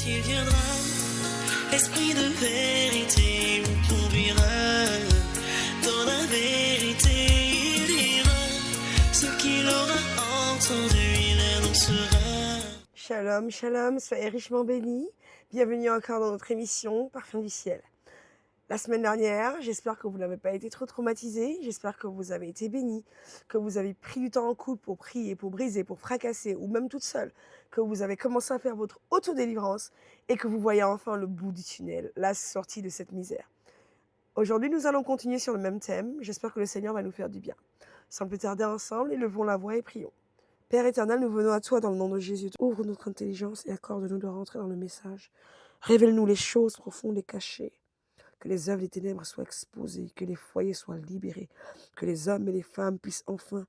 il viendra, esprit de vérité vous conduira dans la vérité, il dira ce qu'il aura entendu, il annoncera. Shalom, shalom, soyez richement bénis. Bienvenue encore dans notre émission Parfum du ciel. La semaine dernière, j'espère que vous n'avez pas été trop traumatisés, j'espère que vous avez été bénis, que vous avez pris du temps en couple pour prier, pour briser, pour fracasser, ou même toute seule, que vous avez commencé à faire votre autodélivrance et que vous voyez enfin le bout du tunnel, la sortie de cette misère. Aujourd'hui, nous allons continuer sur le même thème. J'espère que le Seigneur va nous faire du bien. Sans plus tarder ensemble, élevons la voix et prions. Père éternel, nous venons à toi dans le nom de Jésus. Ouvre notre intelligence et accorde-nous de rentrer dans le message. Révèle-nous les choses profondes et cachées. Que les œuvres des ténèbres soient exposées, que les foyers soient libérés, que les hommes et les femmes puissent enfin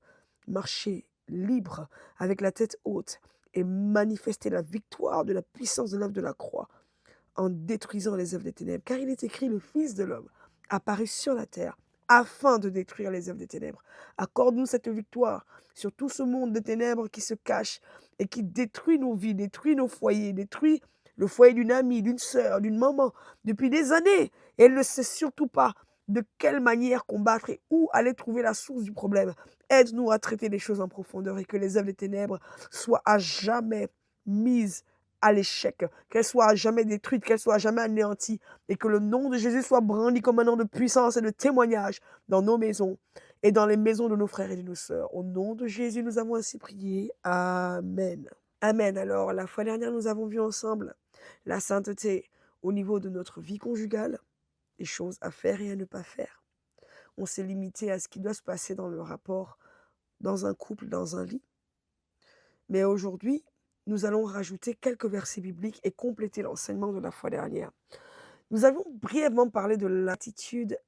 marcher libres avec la tête haute et manifester la victoire de la puissance de l'œuvre de la croix en détruisant les œuvres des ténèbres. Car il est écrit, le Fils de l'homme apparu sur la terre afin de détruire les œuvres des ténèbres. Accorde-nous cette victoire sur tout ce monde des ténèbres qui se cache et qui détruit nos vies, détruit nos foyers, détruit le foyer d'une amie, d'une sœur, d'une maman, depuis des années. Et elle ne sait surtout pas de quelle manière combattre et où aller trouver la source du problème. Aide-nous à traiter les choses en profondeur et que les œuvres des ténèbres soient à jamais mises à l'échec, qu'elles soient à jamais détruites, qu'elles soient à jamais anéanties, et que le nom de Jésus soit brandi comme un nom de puissance et de témoignage dans nos maisons et dans les maisons de nos frères et de nos sœurs. Au nom de Jésus, nous avons ainsi prié. Amen. Amen. Alors, la fois dernière, nous avons vu ensemble la sainteté au niveau de notre vie conjugale, les choses à faire et à ne pas faire. On s'est limité à ce qui doit se passer dans le rapport, dans un couple, dans un lit. Mais aujourd'hui, nous allons rajouter quelques versets bibliques et compléter l'enseignement de la fois dernière. Nous avons brièvement parlé de l'attitude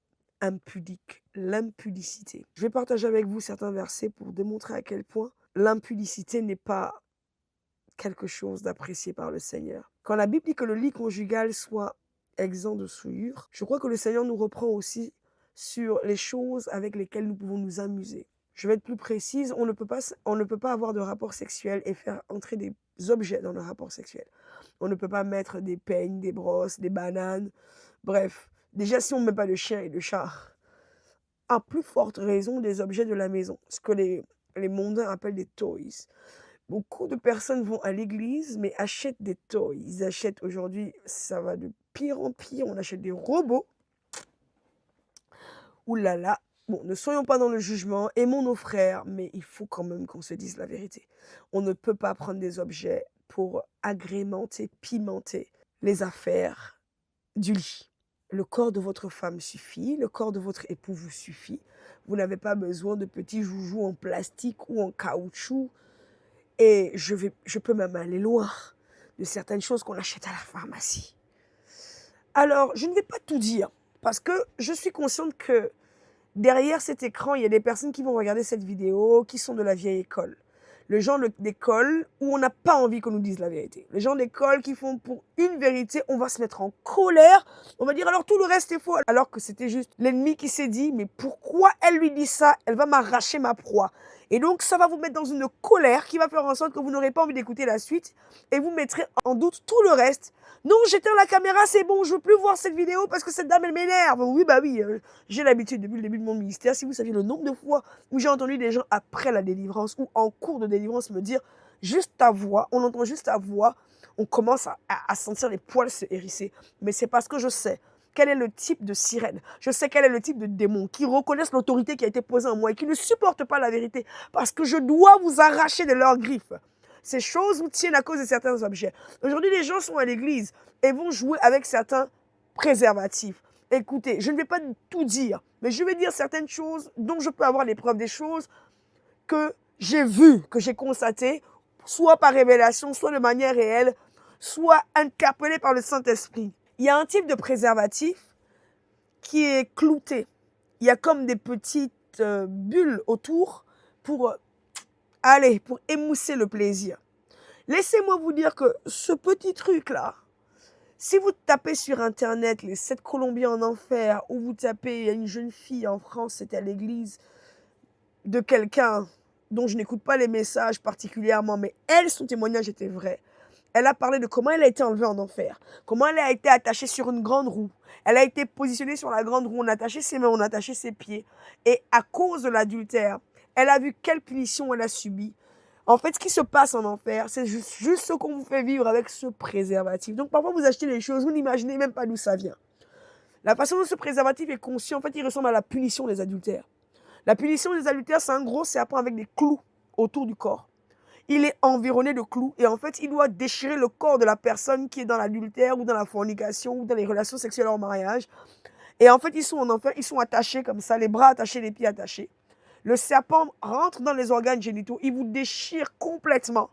impudique, l'impudicité. Je vais partager avec vous certains versets pour démontrer à quel point l'impudicité n'est pas quelque chose d'apprécié par le Seigneur. Quand la Bible dit que le lit conjugal soit exempt de souillure, je crois que le Seigneur nous reprend aussi sur les choses avec lesquelles nous pouvons nous amuser. Je vais être plus précise, on ne peut pas avoir de rapport sexuel et faire entrer des objets dans le rapport sexuel. On ne peut pas mettre des peignes, des brosses, des bananes, bref. Déjà, si on ne met pas le chien et le chat, à plus forte raison des objets de la maison, ce que les mondains appellent des toys. Beaucoup de personnes vont à l'église, mais achètent des toys. Ils achètent aujourd'hui, ça va de pire en pire, on achète des robots. Ouh là là. Bon, ne soyons pas dans le jugement, aimons nos frères, mais il faut quand même qu'on se dise la vérité. On ne peut pas prendre des objets pour agrémenter, pimenter les affaires du lit. Le corps de votre femme suffit, le corps de votre époux vous suffit. Vous n'avez pas besoin de petits joujoux en plastique ou en caoutchouc. Et je peux même aller loin de certaines choses qu'on achète à la pharmacie. Alors, je ne vais pas tout dire, parce que je suis consciente que derrière cet écran, il y a des personnes qui vont regarder cette vidéo, qui sont de la vieille école. Le genre d'école où on n'a pas envie qu'on nous dise la vérité. Le genre d'école qui font pour une vérité, on va se mettre en colère. On va dire alors tout le reste est faux. Alors que c'était juste l'ennemi qui s'est dit, mais pourquoi elle lui dit ça? Elle va m'arracher ma proie. Et donc ça va vous mettre dans une colère qui va faire en sorte que vous n'aurez pas envie d'écouter la suite. Et vous mettrez en doute tout le reste. Non, j'éteins la caméra, c'est bon, je veux plus voir cette vidéo parce que cette dame, elle m'énerve. Oui, bah oui, j'ai l'habitude depuis le début de mon ministère. Si vous saviez le nombre de fois où j'ai entendu des gens après la délivrance ou en cours de délivrance me dire juste ta voix, on entend juste ta voix, on commence à sentir les poils se hérisser. Mais c'est parce que je sais quel est le type de sirène, je sais quel est le type de démon qui reconnaissent l'autorité qui a été posée en moi et qui ne supportent pas la vérité parce que je dois vous arracher de leurs griffes. Ces choses vous tiennent à cause de certains objets. Aujourd'hui, les gens sont à l'église et vont jouer avec certains préservatifs. Écoutez, je ne vais pas tout dire, mais je vais dire certaines choses dont je peux avoir les preuves des choses que j'ai vues, que j'ai constatées, soit par révélation, soit de manière réelle, soit interpellées par le Saint-Esprit. Il y a un type de préservatif qui est clouté. Il y a comme des petites bulles autour pour émousser le plaisir. Laissez-moi vous dire que ce petit truc-là, si vous tapez sur Internet les 7 Colombiens en enfer, ou vous tapez, il y a une jeune fille en France, c'était à l'église de quelqu'un dont je n'écoute pas les messages particulièrement, mais elle, son témoignage était vrai. Elle a parlé de comment elle a été enlevée en enfer, comment elle a été attachée sur une grande roue. Elle a été positionnée sur la grande roue, on a attaché ses mains, on a attaché ses pieds. Et à cause de l'adultère, elle a vu quelle punition elle a subie. En fait, ce qui se passe en enfer, c'est juste ce qu'on vous fait vivre avec ce préservatif. Donc parfois, vous achetez des choses, vous n'imaginez même pas d'où ça vient. La façon dont ce préservatif est conçu, en fait, il ressemble à la punition des adultères. La punition des adultères, c'est un gros serpent avec des clous autour du corps. Il est environné de clous et en fait, il doit déchirer le corps de la personne qui est dans l'adultère ou dans la fornication ou dans les relations sexuelles hors mariage. Et en fait, ils sont en enfer, ils sont attachés comme ça, les bras attachés, les pieds attachés. Le serpent rentre dans les organes génitaux, il vous déchire complètement.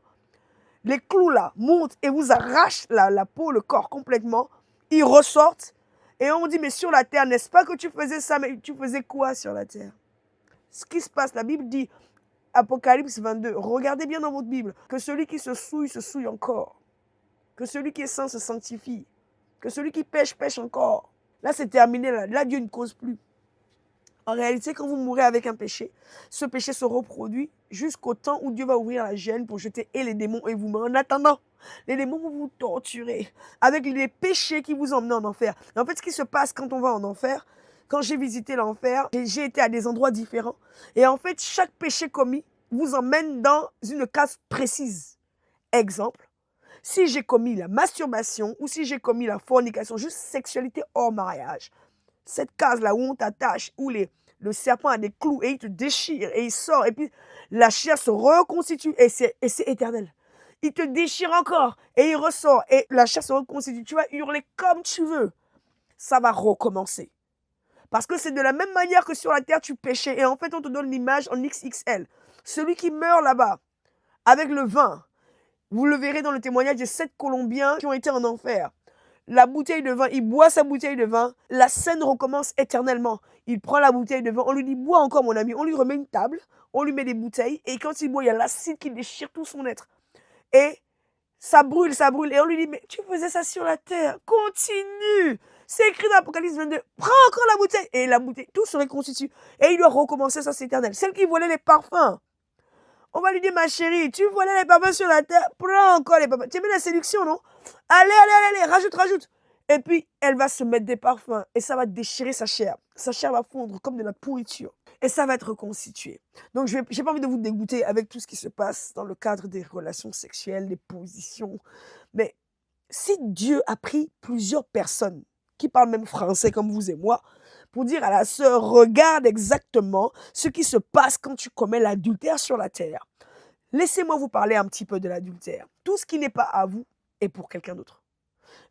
Les clous là montent et vous arrachent la peau, le corps complètement. Ils ressortent et on dit, mais sur la terre, n'est-ce pas que tu faisais ça, mais tu faisais quoi sur la terre? Ce qui se passe, la Bible dit, Apocalypse 22, regardez bien dans votre Bible, que celui qui se souille encore. Que celui qui est saint se sanctifie. Que celui qui pêche, pêche encore. Là, c'est terminé, là, Dieu ne cause plus. En réalité, quand vous mourrez avec un péché, ce péché se reproduit jusqu'au temps où Dieu va ouvrir la gêne pour jeter et les démons et vous. Mais en attendant, les démons vont vous torturer avec les péchés qui vous emmènent en enfer. Et en fait, ce qui se passe quand on va en enfer, quand j'ai visité l'enfer, j'ai été à des endroits différents. Et en fait, chaque péché commis vous emmène dans une case précise. Exemple, si j'ai commis la masturbation ou si j'ai commis la fornication, juste sexualité hors mariage, cette case-là où on t'attache, où le serpent a des clous et il te déchire et il sort et puis la chair se reconstitue et c'est éternel. Il te déchire encore et il ressort et la chair se reconstitue. Tu vas hurler comme tu veux. Ça va recommencer. Parce que c'est de la même manière que sur la terre tu péchais. Et en fait, on te donne l'image en XXL. Celui qui meurt là-bas avec le vin, vous le verrez dans le témoignage des 7 Colombiens qui ont été en enfer. La bouteille de vin, il boit sa bouteille de vin, la scène recommence éternellement. Il prend la bouteille de vin, on lui dit, bois encore mon ami, on lui remet une table, on lui met des bouteilles, et quand il boit, il y a l'acide qui déchire tout son être. Et ça brûle, et on lui dit, mais tu faisais ça sur la terre, continue. C'est écrit dans l'Apocalypse 22, prends encore la bouteille, et la bouteille, tout se reconstitue. Et il doit recommencer, ça c'est éternel. Celle qui volait les parfums, on va lui dire, ma chérie, tu volais les parfums sur la terre, prends encore les parfums. Tu aimes la séduction, non? Allez, rajoute. Et puis, elle va se mettre des parfums et ça va déchirer sa chair. Sa chair va fondre comme de la pourriture et ça va être reconstitué. Donc, je n'ai pas envie de vous dégoûter avec tout ce qui se passe dans le cadre des relations sexuelles, des positions. Mais si Dieu a pris plusieurs personnes qui parlent même français comme vous et moi, pour dire à la sœur, regarde exactement ce qui se passe quand tu commets l'adultère sur la terre. Laissez-moi vous parler un petit peu de l'adultère. Tout ce qui n'est pas à vous est pour quelqu'un d'autre.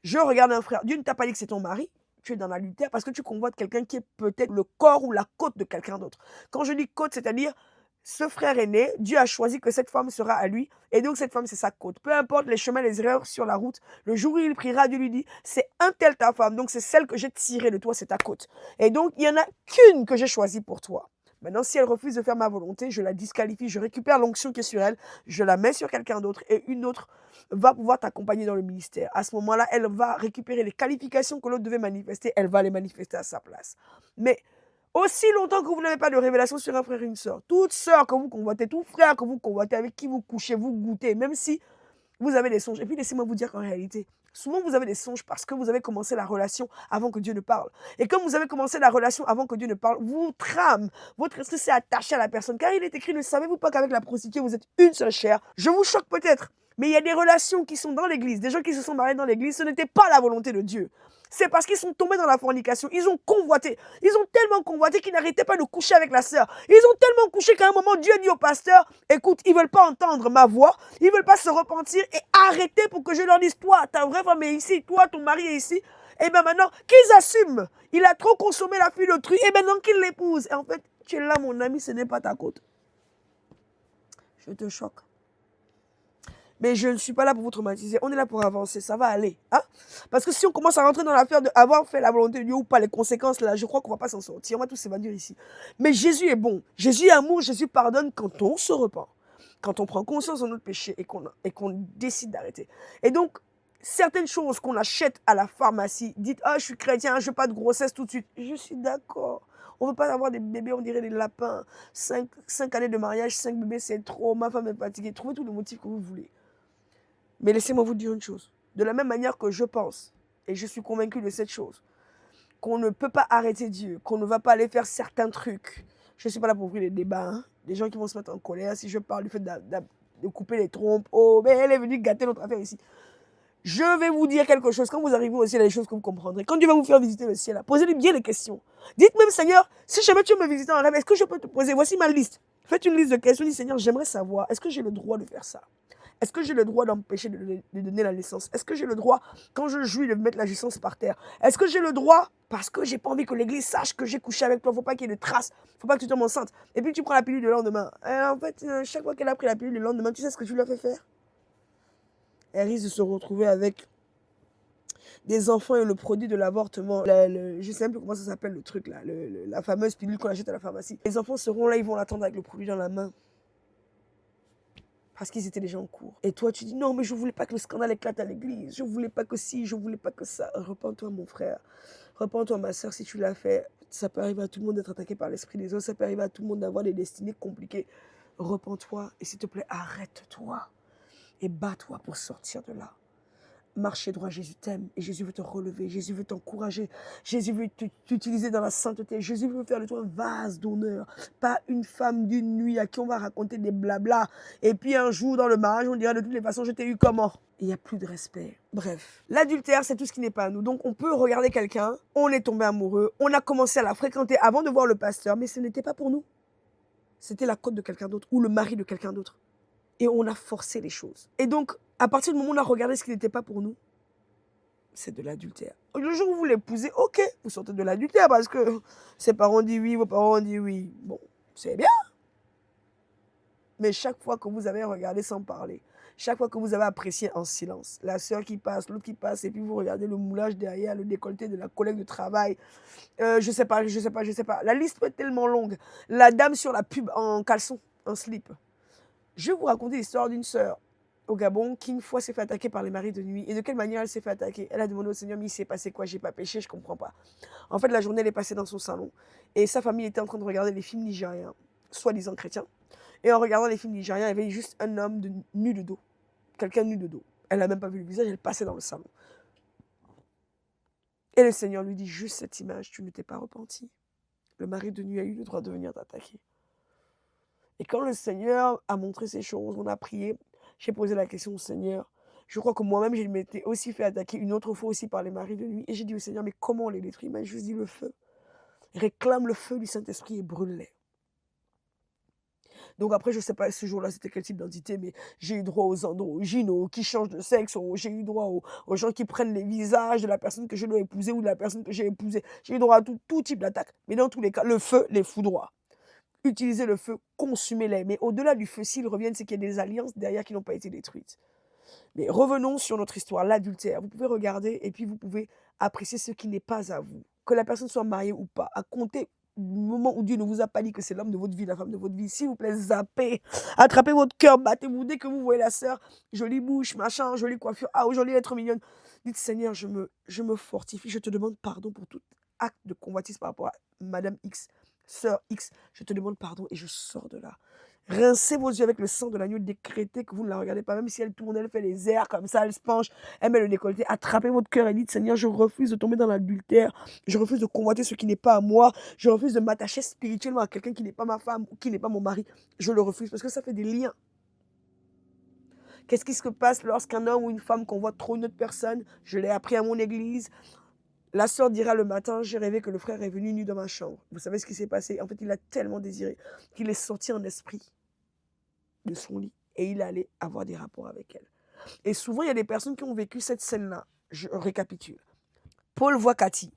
Je regarde un frère. Dieu ne t'a pas dit que c'est ton mari. Tu es dans l'adultère parce que tu convoites quelqu'un qui est peut-être le corps ou la côte de quelqu'un d'autre. Quand je dis côte, c'est-à-dire ce frère est né, Dieu a choisi que cette femme sera à lui, et donc cette femme, c'est sa côte. Peu importe les chemins, les erreurs sur la route, le jour où il priera, Dieu lui dit, c'est un tel ta femme, donc c'est celle que j'ai tirée de toi, c'est ta côte. Et donc, il n'y en a qu'une que j'ai choisie pour toi. Maintenant, si elle refuse de faire ma volonté, je la disqualifie, je récupère l'onction qui est sur elle, je la mets sur quelqu'un d'autre, et une autre va pouvoir t'accompagner dans le ministère. À ce moment-là, elle va récupérer les qualifications que l'autre devait manifester, elle va les manifester à sa place. Mais aussi longtemps que vous n'avez pas de révélation sur un frère et une sœur, toute sœur que vous convoitez, tout frère que vous convoitez, avec qui vous couchez, vous goûtez, même si vous avez des songes. Et puis laissez-moi vous dire qu'en réalité, souvent vous avez des songes parce que vous avez commencé la relation avant que Dieu ne parle. Et comme vous avez commencé la relation avant que Dieu ne parle, votre âme, votre esprit s'est attaché à la personne. Car il est écrit, ne savez-vous pas qu'avec la prostituée, vous êtes une seule chair? Je vous choque peut-être, mais il y a des relations qui sont dans l'église, des gens qui se sont mariés dans l'église, ce n'était pas la volonté de Dieu. C'est parce qu'ils sont tombés dans la fornication. Ils ont convoité. Ils ont tellement convoité qu'ils n'arrêtaient pas de coucher avec la sœur. Ils ont tellement couché qu'à un moment, Dieu a dit au pasteur, écoute, ils ne veulent pas entendre ma voix. Ils ne veulent pas se repentir et arrêter pour que je leur dise, toi, ta vraie femme est ici, toi, ton mari est ici. Et bien maintenant, qu'ils assument. Il a trop consommé la fille d'autrui et maintenant qu'il l'épouse. Et en fait, tu es là, mon ami, ce n'est pas ta côte. Je te choque. Mais je ne suis pas là pour vous traumatiser. On est là pour avancer. Ça va aller. Hein? Parce que si on commence à rentrer dans l'affaire d'avoir fait la volonté de Dieu ou pas, les conséquences, là, je crois qu'on ne va pas s'en sortir. On va tous s'évanouir ici. Mais Jésus est bon. Jésus est amour. Jésus pardonne quand on se repent. Quand on prend conscience de notre péché et qu'on décide d'arrêter. Et donc, certaines choses qu'on achète à la pharmacie, dites, ah, je suis chrétien, je veux pas de grossesse tout de suite. Je suis d'accord. On ne veut pas avoir des bébés, on dirait des lapins. 5 années de mariage, 5 bébés, c'est trop. Ma femme est fatiguée. Trouvez tous les motifs que vous voulez. Mais laissez-moi vous dire une chose. De la même manière que je pense, et je suis convaincue de cette chose, qu'on ne peut pas arrêter Dieu, qu'on ne va pas aller faire certains trucs. Je ne suis pas là pour ouvrir les débats. Hein. Des gens qui vont se mettre en colère si je parle du fait de couper les trompes. Oh, mais elle est venue gâter notre affaire ici. Je vais vous dire quelque chose. Quand vous arrivez au ciel, il y a des choses que vous comprendrez. Quand Dieu va vous faire visiter le ciel, posez-lui bien les questions. Dites même, Seigneur, si jamais tu veux me visiter en rêve, est-ce que je peux te poser? Voici ma liste. Faites une liste de questions. Dites, Seigneur, j'aimerais savoir, est-ce que j'ai le droit de faire ça? Est-ce que j'ai le droit d'empêcher de donner la naissance? Est-ce que j'ai le droit, quand je jouis, de mettre la jouissance par terre? Est-ce que j'ai le droit, parce que j'ai pas envie que l'église sache que j'ai couché avec toi, faut pas qu'il y ait de traces, faut pas que tu tombes enceinte. Et puis tu prends la pilule le lendemain. En fait, chaque fois qu'elle a pris la pilule le lendemain, tu sais ce que tu lui as fait faire? Elle risque de se retrouver avec des enfants et le produit de l'avortement. Je ne sais même plus comment ça s'appelle le truc là, la fameuse pilule qu'on achète à la pharmacie. Les enfants seront là, ils vont l'attendre avec le produit dans la main. Parce qu'ils étaient déjà en cours. Et toi, tu dis, non, mais je ne voulais pas que le scandale éclate à l'église. Je ne voulais pas que ci, je ne voulais pas que ça. Repends-toi, mon frère. Repends-toi, ma soeur, si tu l'as fait. Ça peut arriver à tout le monde d'être attaqué par l'esprit des autres. Ça peut arriver à tout le monde d'avoir des destinées compliquées. Repends-toi et s'il te plaît, arrête-toi. Et bats-toi pour sortir de là. Marcher droit, Jésus t'aime et Jésus veut te relever, Jésus veut t'encourager, Jésus veut t'utiliser dans la sainteté, Jésus veut faire de toi un vase d'honneur, pas une femme d'une nuit à qui on va raconter des blablas et puis un jour dans le mariage on dira de toutes les façons je t'ai eu comment? Il n'y a plus de respect. Bref, l'adultère c'est tout ce qui n'est pas à nous, donc on peut regarder quelqu'un, on est tombé amoureux, on a commencé à la fréquenter avant de voir le pasteur, mais ce n'était pas pour nous, c'était la côte de quelqu'un d'autre ou le mari de quelqu'un d'autre. Et on a forcé les choses. Et donc, à partir du moment où on a regardé ce qui n'était pas pour nous, c'est de l'adultère. Le jour où vous l'épousez, ok, vous sortez de l'adultère parce que ses parents disent oui, vos parents ont dit oui. Bon, c'est bien. Mais chaque fois que vous avez regardé sans parler, chaque fois que vous avez apprécié en silence, la sœur qui passe, l'autre qui passe, et puis vous regardez le moulage derrière, le décolleté de la collègue de travail, je sais pas. La liste peut être tellement longue. La dame sur la pub en caleçon, en slip. Je vais vous raconter l'histoire d'une sœur au Gabon qui une fois s'est fait attaquer par les maris de nuit. Et de quelle manière elle s'est fait attaquer? Elle a demandé au Seigneur, mais il s'est passé quoi? J'ai pas péché, je comprends pas. En fait, la journée, elle est passée dans son salon. Et sa famille était en train de regarder les films nigériens, soi-disant chrétiens. Et en regardant les films nigériens, il y avait juste un homme nu de dos. Quelqu'un nu de dos. Elle n'a même pas vu le visage, elle passait dans le salon. Et le Seigneur lui dit, juste cette image, tu ne t'es pas repenti. Le mari de nuit a eu le droit de venir t'attaquer. Et quand le Seigneur a montré ces choses, on a prié, j'ai posé la question au Seigneur. Je crois que moi-même, je m'étais aussi fait attaquer une autre fois aussi par les maris de nuit. Et j'ai dit au Seigneur, mais comment on les détruit? Il m'a juste dit le feu. Réclame le feu du Saint-Esprit et brûle-les. Donc après, je ne sais pas ce jour-là, c'était quel type d'entité, mais j'ai eu droit aux androgynes, qui changent de sexe, j'ai eu droit aux gens qui prennent les visages de la personne que je dois épouser ou de la personne que j'ai épousée. J'ai eu droit à tout type d'attaque. Mais dans tous les cas, le feu les foudroie. Utilisez le feu, consumez-les. Mais au-delà du feu, s'ils reviennent, c'est qu'il y a des alliances derrière qui n'ont pas été détruites. Mais revenons sur notre histoire, l'adultère. Vous pouvez regarder et puis vous pouvez apprécier ce qui n'est pas à vous. Que la personne soit mariée ou pas, à compter du moment où Dieu ne vous a pas dit que c'est l'homme de votre vie, la femme de votre vie. S'il vous plaît, zappez, attrapez votre cœur, battez-vous. Dès que vous voyez la sœur, jolie bouche, machin, jolie coiffure, ah aujourd'hui elle est trop mignonne. Dites Seigneur, je me fortifie, je te demande pardon pour tout acte de convoitise par rapport à Madame X. Sœur X, je te demande pardon et je sors de là. Rincez vos yeux avec le sang de l'agneau, décrétez que vous ne la regardez pas, même si elle tourne, elle fait les airs comme ça, elle se penche, elle met le décolleté. Attrapez votre cœur et dites Seigneur, je refuse de tomber dans l'adultère, je refuse de convoiter ce qui n'est pas à moi, je refuse de m'attacher spirituellement à quelqu'un qui n'est pas ma femme ou qui n'est pas mon mari. Je le refuse parce que ça fait des liens. Qu'est-ce qui se passe lorsqu'un homme ou une femme convoite trop une autre personne? Je l'ai appris à mon église. La sœur dira le matin, j'ai rêvé que le frère est venu nu dans ma chambre. Vous savez ce qui s'est passé? En fait, il a tellement désiré qu'il est sorti en esprit de son lit et il allait avoir des rapports avec elle. Et souvent, il y a des personnes qui ont vécu cette scène-là. Je récapitule. Paul voit Cathy.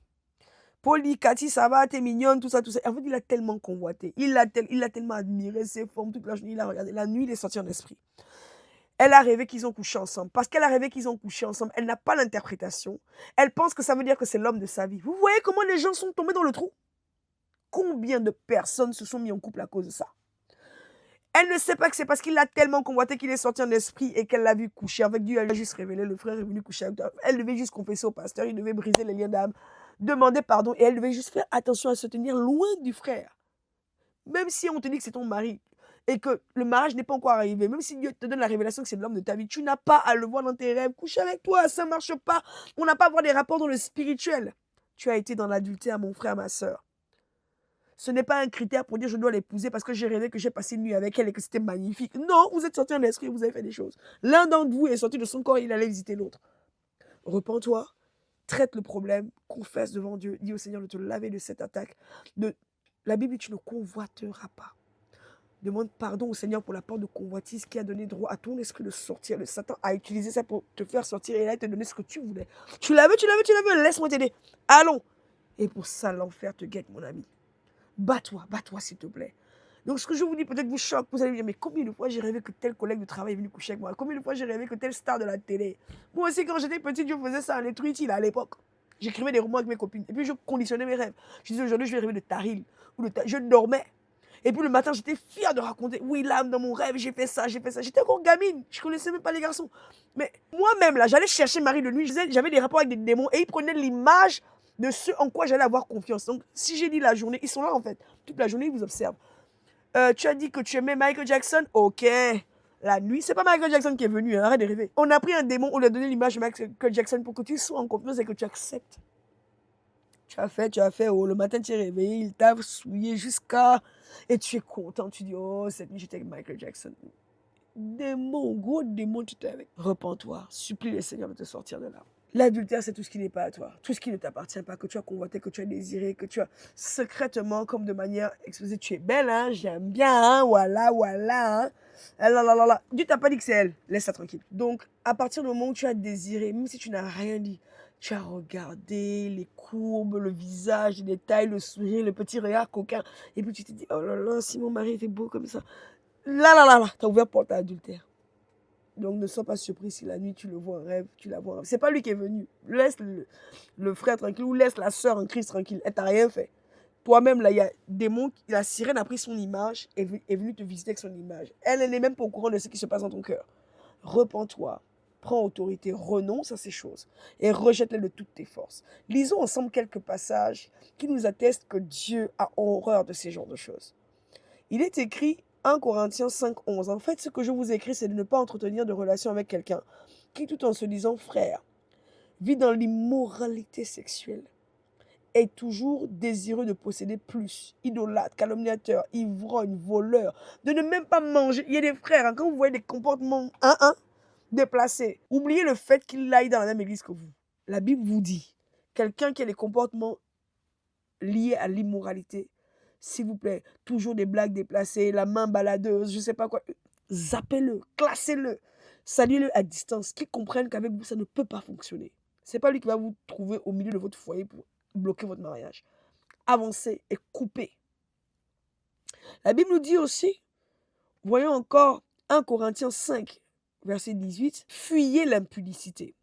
Paul dit, Cathy, ça va, t'es mignonne, tout ça, tout ça. En fait, il a tellement convoité. Il l'a tellement admiré, ses formes, toute la journée, il a regardé. La nuit, il est sorti en esprit. Elle a rêvé qu'ils ont couché ensemble. Parce qu'elle a rêvé qu'ils ont couché ensemble, elle n'a pas l'interprétation. Elle pense que ça veut dire que c'est l'homme de sa vie. Vous voyez comment les gens sont tombés dans le trou? Combien de personnes se sont mis en couple à cause de ça? Elle ne sait pas que c'est parce qu'il l'a tellement convoité qu'il est sorti en esprit et qu'elle l'a vu coucher avec Dieu. Elle a juste révélé, le frère est venu coucher avec toi. Elle devait juste confesser au pasteur, il devait briser les liens d'âme, demander pardon et elle devait juste faire attention à se tenir loin du frère. Même si on te dit que c'est ton mari, et que le mariage n'est pas encore arrivé, même si Dieu te donne la révélation que c'est l'homme de ta vie, tu n'as pas à le voir dans tes rêves, coucher avec toi, ça ne marche pas. On n'a pas à avoir des rapports dans le spirituel. Tu as été dans l'adultère, mon frère, ma soeur. Ce n'est pas un critère pour dire je dois l'épouser parce que j'ai rêvé que j'ai passé une nuit avec elle et que c'était magnifique. Non, vous êtes sortis en esprit, vous avez fait des choses. L'un d'entre vous est sorti de son corps et il allait visiter l'autre. Repends-toi, traite le problème, confesse devant Dieu, dis au Seigneur de te laver de cette attaque. La Bible dit tu ne convoiteras pas. Demande pardon au Seigneur pour la porte de convoitise qui a donné droit à ton esprit de sortir. Le Satan a utilisé ça pour te faire sortir et là, il te donner ce que tu voulais. Tu l'as vu, laisse-moi t'aider. Allons. Et pour ça, l'enfer te guette, mon ami. Bats-toi s'il te plaît. Donc ce que je vous dis peut-être vous choque, vous allez me dire, mais combien de fois j'ai rêvé que tel collègue de travail est venu coucher avec moi? Combien de fois j'ai rêvé que telle star de la télé? Moi aussi quand j'étais petite, je faisais ça en Etruiti à l'époque. J'écrivais des romans avec mes copines. Et puis je conditionnais mes rêves. Je disais aujourd'hui je vais rêver de Taril. Je dormais. Et puis le matin j'étais fière de raconter, oui l'âme dans mon rêve, j'ai fait ça. J'étais encore gamine, je connaissais même pas les garçons. Mais moi-même là, j'allais chercher Marie de nuit, j'avais des rapports avec des démons et ils prenaient l'image de ce en quoi j'allais avoir confiance. Donc, si j'ai dit la journée, ils sont là en fait. Toute la journée, ils vous observent. Tu as dit que tu aimais Michael Jackson? Ok. La nuit, c'est pas Michael Jackson qui est venu, hein, arrête de rêver. On a pris un démon, on lui a donné l'image de Michael Jackson pour que tu sois en confiance et que tu acceptes. Tu as fait, oh, le matin tu es réveillé, il t'a souillé jusqu'à... Et tu es content, tu dis, oh, cette nuit j'étais avec Michael Jackson. Démon, gros démon, tu t'es avec. Repends-toi, supplie le Seigneur de te sortir de là. L'adultère, c'est tout ce qui n'est pas à toi, tout ce qui ne t'appartient pas, que tu as convoité, que tu as désiré, que tu as secrètement, comme de manière exposée, tu es belle, hein, j'aime bien, hein, voilà, hein. Dieu t'a pas dit que c'est elle, laisse ça tranquille. Donc, à partir du moment où tu as désiré, même si tu n'as rien dit, tu as regardé les courbes, le visage, les détails, le sourire, le petit regard coquin, et puis tu t'es dit, oh là là, si mon mari était beau comme ça. Là, t'as ouvert porte à adultère. Donc ne sois pas surpris si la nuit tu le vois en rêve, tu la vois en rêve. C'est pas lui qui est venu. Laisse le frère tranquille ou laisse la soeur en Christ tranquille. Elle t'a rien fait. Toi-même, là, il y a des mots, la sirène a pris son image et est venue te visiter avec son image. Elle n'est même pas au courant de ce qui se passe dans ton cœur. Repens-toi, prends autorité, renonce à ces choses et rejette-les de toutes tes forces. Lisons ensemble quelques passages qui nous attestent que Dieu a horreur de ces genres de choses. Il est écrit 1 Corinthiens 5, 11. En fait, ce que je vous écris, c'est de ne pas entretenir de relation avec quelqu'un qui, tout en se disant frère, vit dans l'immoralité sexuelle, est toujours désireux de posséder plus, idolâtre, calomniateur, ivrogne, voleur, de ne même pas manger. Il y a des frères, hein, quand vous voyez des comportements déplacés, oubliez le fait qu'il aille dans la même église que vous. La Bible vous dit, quelqu'un qui a des comportements liés à l'immoralité, s'il vous plaît, toujours des blagues déplacées, la main baladeuse, je ne sais pas quoi. Zappez-le, classez-le, saluez-le à distance, qu'ils comprennent qu'avec vous, ça ne peut pas fonctionner. Ce n'est pas lui qui va vous trouver au milieu de votre foyer pour bloquer votre mariage. Avancez et coupez. La Bible nous dit aussi, voyons encore 1 Corinthiens 5, verset 18, fuyez l'impudicité.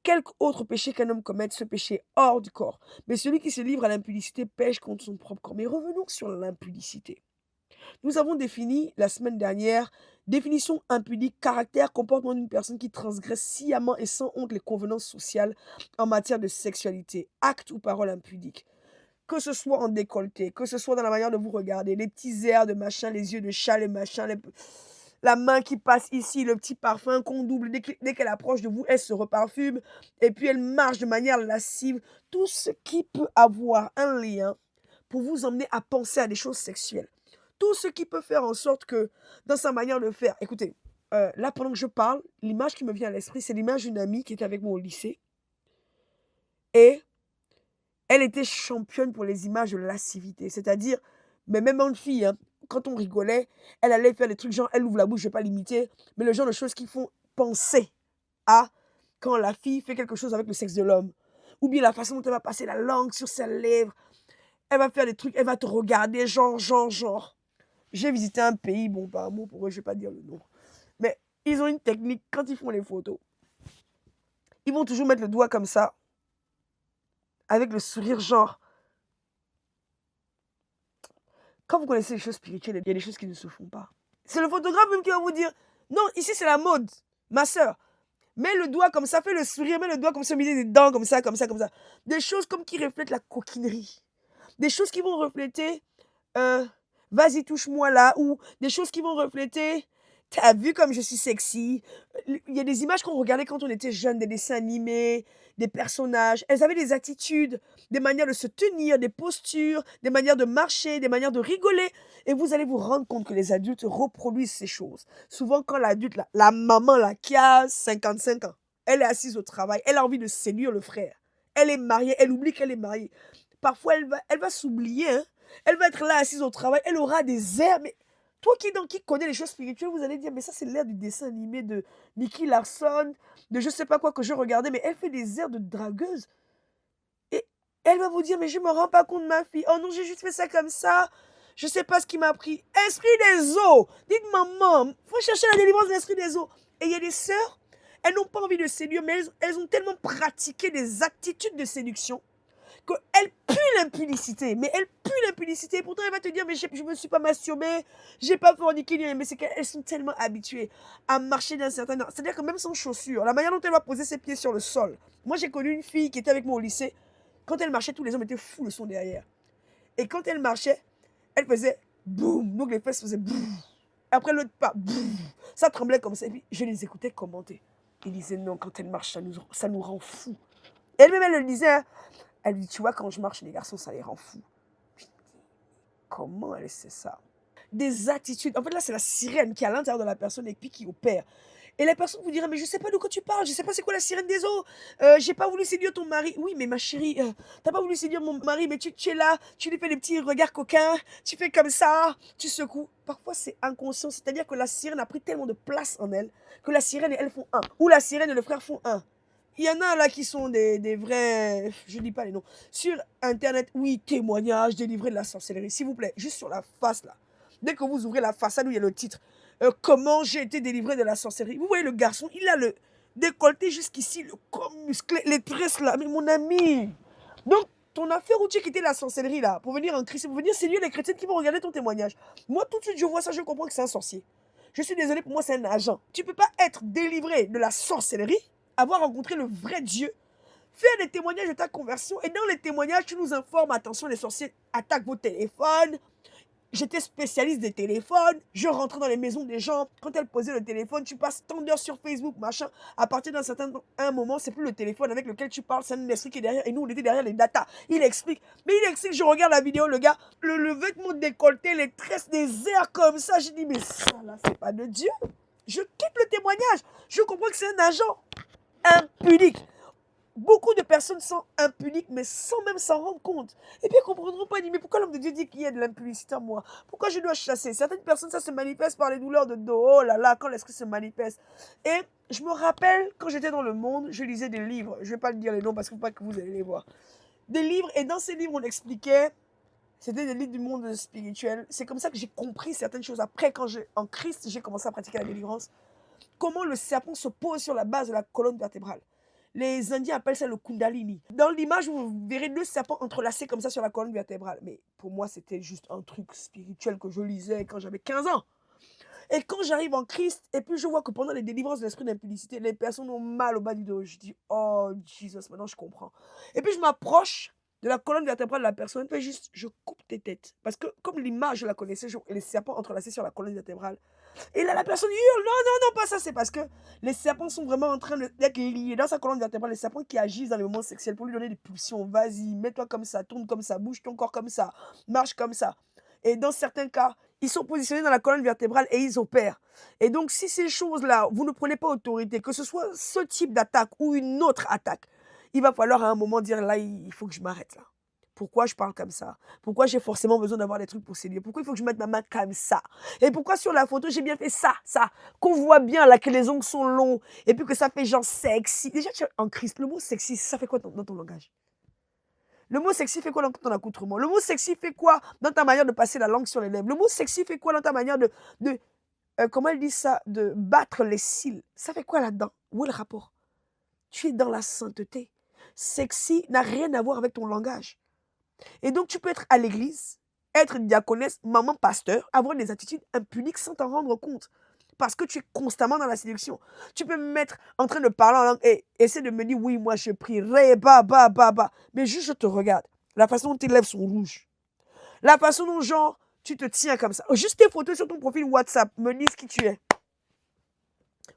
Quelque autre péché qu'un homme commette, ce péché hors du corps. Mais celui qui se livre à l'impudicité pêche contre son propre corps. Mais revenons sur l'impudicité. Nous avons défini la semaine dernière, définition impudique, caractère, comportement d'une personne qui transgresse sciemment et sans honte les convenances sociales en matière de sexualité, acte ou parole impudique. Que ce soit en décolleté, que ce soit dans la manière de vous regarder, les petits airs de machin, les yeux de chat, les machins, la main qui passe ici, le petit parfum qu'on double, dès qu'elle approche de vous, elle se reparfume, et puis elle marche de manière lascive. Tout ce qui peut avoir un lien pour vous emmener à penser à des choses sexuelles. Tout ce qui peut faire en sorte que, dans sa manière de faire, écoutez, là pendant que je parle, l'image qui me vient à l'esprit, c'est l'image d'une amie qui était avec moi au lycée, et elle était championne pour les images de lascivité, c'est-à-dire, mais même en fille, hein, quand on rigolait, elle allait faire des trucs genre, elle ouvre la bouche, je ne vais pas l'imiter, mais le genre de choses qui font penser à quand la fille fait quelque chose avec le sexe de l'homme. Ou bien la façon dont elle va passer la langue sur ses lèvres. Elle va faire des trucs, elle va te regarder, genre. J'ai visité un pays, bon, par amour pour eux, je ne vais pas dire le nom. Mais ils ont une technique, quand ils font les photos, ils vont toujours mettre le doigt comme ça, avec le sourire genre. Quand vous connaissez les choses spirituelles, il y a des choses qui ne se font pas. C'est le photographe même qui va vous dire, non, ici c'est la mode, ma soeur. Mets le doigt comme ça, fais le sourire, mets le doigt comme ça, mets des dents comme ça. Des choses comme qui reflètent la coquinerie. Des choses qui vont refléter vas-y, touche-moi là, ou des choses qui vont refléter, t'as vu comme je suis sexy. Il y a des images qu'on regardait quand on était jeune, des dessins animés, des personnages. Elles avaient des attitudes, des manières de se tenir, des postures, des manières de marcher, des manières de rigoler. Et vous allez vous rendre compte que les adultes reproduisent ces choses. Souvent, quand l'adulte, la maman là, qui a 55 ans, elle est assise au travail, elle a envie de séduire le frère. Elle est mariée, elle oublie qu'elle est mariée. Parfois, elle va s'oublier, hein. Elle va être là assise au travail, elle aura des airs, mais toi qui connais les choses spirituelles, vous allez dire, mais ça c'est l'air du dessin animé de Nicky Larson, de je sais pas quoi que je regardais, mais elle fait des airs de dragueuse. Et elle va vous dire, mais je me rends pas compte, ma fille. Oh non, j'ai juste fait ça comme ça. Je sais pas ce qui m'a pris. Esprit des eaux. Dites maman, faut chercher la délivrance de l'esprit des eaux. Et il y a des sœurs, elles n'ont pas envie de séduire, mais elles ont tellement pratiqué des attitudes de séduction qu'elle pue l'impudicité, mais elle pue l'impudicité. Pourtant, elle va te dire, mais je ne me suis pas masturbée, j'ai pas forniqué, mais c'est qu'elles sont tellement habituées à marcher d'un certain ordre. C'est-à-dire que même sans chaussures, la manière dont elle va poser ses pieds sur le sol. Moi, j'ai connu une fille qui était avec moi au lycée. Quand elle marchait, tous les hommes étaient fous le son derrière. Et quand elle marchait, elle faisait boum. Donc les fesses faisaient boum. Après l'autre pas, boum. Ça tremblait comme ça. Et puis, je les écoutais commenter. Ils disaient non, quand elle marche, ça nous rend fous. Elle-même, elle le disait, hein. Elle lui dit, tu vois, quand je marche, les garçons, ça les rend fous. Je dis, comment elle sait ça? Des attitudes. En fait, là, c'est la sirène qui est à l'intérieur de la personne et puis qui opère. Et la personne vous dira, mais je ne sais pas de quoi tu parles, je ne sais pas c'est quoi la sirène des eaux. J'ai pas voulu séduire ton mari. Oui, mais ma chérie, t'as pas voulu séduire mon mari, mais tu es là, tu lui fais des petits regards coquins, tu fais comme ça, tu secoues. Parfois, c'est inconscient, c'est-à-dire que la sirène a pris tellement de place en elle que la sirène et elle font un. Ou la sirène et le frère font un. Il y en a là qui sont des vrais, je ne dis pas les noms, sur Internet, oui, témoignages délivrés de la sorcellerie. S'il vous plaît, juste sur la face là. Dès que vous ouvrez la façade où il y a le titre, comment j'ai été délivré de la sorcellerie. Vous voyez le garçon, il a le décolleté jusqu'ici, le corps musclé, les tresses là. Mais mon ami, donc ton affaire où tu as quitté la sorcellerie là, pour venir en Christ, pour venir séduire les chrétiens qui vont regarder ton témoignage. Moi tout de suite je vois ça, je comprends que c'est un sorcier. Je suis désolée, pour moi c'est un agent. Tu ne peux pas être délivré de la sorcellerie, avoir rencontré le vrai Dieu, faire des témoignages de ta conversion, et dans les témoignages, tu nous informes, attention, les sorciers attaquent vos téléphones. J'étais spécialiste des téléphones, je rentrais dans les maisons des gens, quand elle posait le téléphone, tu passes tant d'heures sur Facebook, machin, à partir d'un certain moment, c'est plus le téléphone avec lequel tu parles, c'est un esprit qui est derrière, et nous on était derrière les datas. Il explique, mais il explique, je regarde la vidéo, le gars, le vêtement décolleté, les tresses, des airs comme ça, j'ai dit, mais ça là, c'est pas de Dieu. Je quitte le témoignage, je comprends que c'est un agent impudique. Beaucoup de personnes sont impudiques, mais sans même s'en rendre compte. Et puis, ils ne comprendront pas, mais pourquoi l'homme de Dieu dit qu'il y a de l'impudicité en moi? Pourquoi je dois chasser? Certaines personnes, ça se manifeste par les douleurs de dos. Oh là là, quand l'esprit se manifeste. Et je me rappelle, quand j'étais dans le monde, je lisais des livres. Je ne vais pas dire les noms parce qu'il ne faut pas que vous allez les voir. Des livres, et dans ces livres, on expliquait, c'était des livres du monde spirituel. C'est comme ça que j'ai compris certaines choses. Après, en Christ, j'ai commencé à pratiquer la délivrance. Comment le serpent se pose sur la base de la colonne vertébrale. Les Indiens appellent ça le Kundalini. Dans l'image, vous verrez deux serpents entrelacés comme ça sur la colonne vertébrale. Mais pour moi, c'était juste un truc spirituel que je lisais quand j'avais 15 ans. Et quand j'arrive en Christ, et puis je vois que pendant les délivrances de l'esprit d'impudicité, les personnes ont mal au bas du dos. Je dis, oh, Jesus, maintenant je comprends. Et puis je m'approche de la colonne vertébrale de la personne, et puis juste, je coupe tes têtes. Parce que comme l'image, je la connaissais, les serpents entrelacés sur la colonne vertébrale. Et là, la personne hurle, non, non, non, pas ça, c'est parce que les serpents sont vraiment en train d'être liés dans sa colonne vertébrale, les serpents qui agissent dans les moments sexuels pour lui donner des pulsions. Vas-y, mets-toi comme ça, tourne comme ça, bouge ton corps comme ça, marche comme ça. Et dans certains cas, ils sont positionnés dans la colonne vertébrale et ils opèrent. Et donc, si ces choses-là, vous ne prenez pas autorité, que ce soit ce type d'attaque ou une autre attaque, il va falloir à un moment dire, là, il faut que je m'arrête là. Pourquoi je parle comme ça? Pourquoi j'ai forcément besoin d'avoir des trucs pour séduire? Pourquoi il faut que je mette ma main comme ça? Et pourquoi sur la photo, j'ai bien fait ça, qu'on voit bien là, que les ongles sont longs, et puis que ça fait genre sexy. Déjà, tu es en Christ, le mot sexy, ça fait quoi dans ton langage? Le mot sexy fait quoi dans ton accoutrement? Le mot sexy fait quoi dans ta manière de passer la langue sur les lèvres? Le mot sexy fait quoi dans ta manière comment elle dit ça? De battre les cils. Ça fait quoi là-dedans? Où est le rapport? Tu es dans la sainteté. Sexy n'a rien à voir avec ton langage. Et donc, tu peux être à l'église, être diaconesse, maman, pasteur, avoir des attitudes impudiques sans t'en rendre compte. Parce que tu es constamment dans la séduction. Tu peux me mettre en train de parler en langue et essayer de me dire, oui, moi, je prierai, bah. Mais juste, je te regarde. La façon dont tes lèvres sont rouges. La façon dont, genre, tu te tiens comme ça. Juste tes photos sur ton profil WhatsApp me disent qui tu es.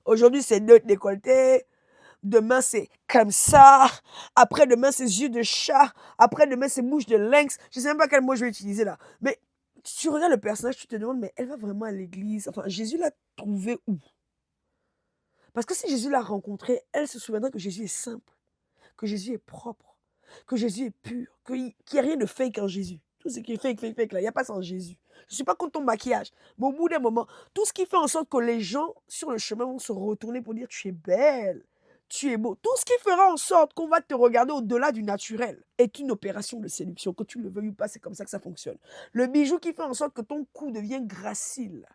Aujourd'hui, c'est notre décolleté. Demain, c'est comme ça. Après-demain, c'est yeux de chat. Après-demain, c'est bouche de lynx. Je ne sais même pas quel mot je vais utiliser là. Mais tu regardes le personnage, tu te demandes, mais elle va vraiment à l'église. Enfin, Jésus l'a trouvé où? Parce que si Jésus l'a rencontrée, elle se souviendra que Jésus est simple, que Jésus est propre, que Jésus est pur, qu'il n'y a rien de fake en Jésus. Tout ce qui est fake là, il n'y a pas ça en Jésus. Je ne suis pas contre ton maquillage, mais au bout d'un moment, tout ce qui fait en sorte que les gens sur le chemin vont se retourner pour dire tu es belle, tu es beau. Tout ce qui fera en sorte qu'on va te regarder au-delà du naturel est une opération de séduction. Que tu le veuilles ou pas, c'est comme ça que ça fonctionne. Le bijou qui fait en sorte que ton cou devient gracile.